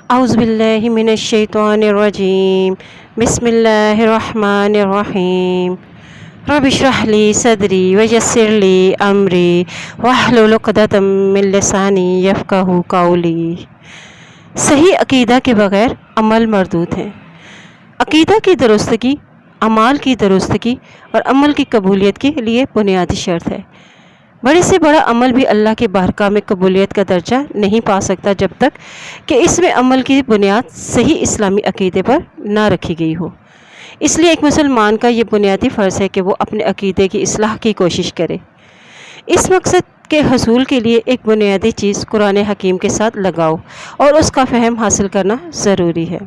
اعوذ باللہ من الشیطان الرجیم بسم اللہ الرحمن الرحیم رب اشرح لی صدری ویسر لی امری واحلل عقدۃ من لسانی یفقہوا قولی۔ صحیح عقیدہ کے بغیر عمل مردود ہے۔ عقیدہ کی درستگی اعمال کی درستگی اور عمل کی قبولیت کے لیے بنیادی شرط ہے۔ بڑے سے بڑا عمل بھی اللہ کی بارگاہ میں قبولیت کا درجہ نہیں پا سکتا جب تک کہ اس میں عمل کی بنیاد صحیح اسلامی عقیدے پر نہ رکھی گئی ہو۔ اس لیے ایک مسلمان کا یہ بنیادی فرض ہے کہ وہ اپنے عقیدے کی اصلاح کی کوشش کرے۔ اس مقصد کے حصول کے لیے ایک بنیادی چیز قرآن حکیم کے ساتھ لگاؤ اور اس کا فہم حاصل کرنا ضروری ہے۔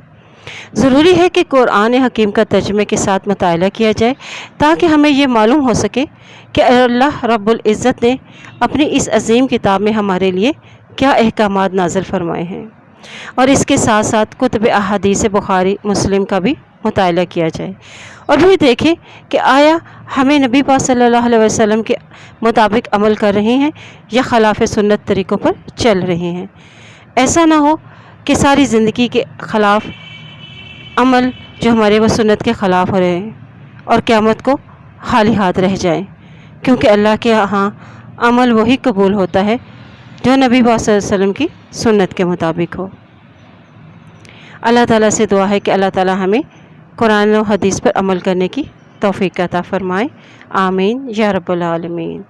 ضروری ہے کہ قرآن حکیم کا ترجمے کے ساتھ مطالعہ کیا جائے تاکہ ہمیں یہ معلوم ہو سکے کہ اللہ رب العزت نے اپنی اس عظیم کتاب میں ہمارے لیے کیا احکامات نازل فرمائے ہیں، اور اس کے ساتھ ساتھ کتب احادیث بخاری مسلم کا بھی مطالعہ کیا جائے اور بھی دیکھیں کہ آیا ہمیں نبی پاک صلی اللہ علیہ وسلم کے مطابق عمل کر رہے ہیں یا خلاف سنت طریقوں پر چل رہے ہیں۔ ایسا نہ ہو کہ ساری زندگی کے خلاف عمل جو ہمارے وہ سنت کے خلاف ہو رہے ہیں اور قیامت کو خالی ہاتھ رہ جائیں، کیونکہ اللہ کے ہاں عمل وہی قبول ہوتا ہے جو نبی پاک صلی اللہ علیہ وسلم کی سنت کے مطابق ہو۔ اللہ تعالیٰ سے دعا ہے کہ اللہ تعالیٰ ہمیں قرآن و حدیث پر عمل کرنے کی توفیق عطا فرمائے۔ آمین یا رب العالمین۔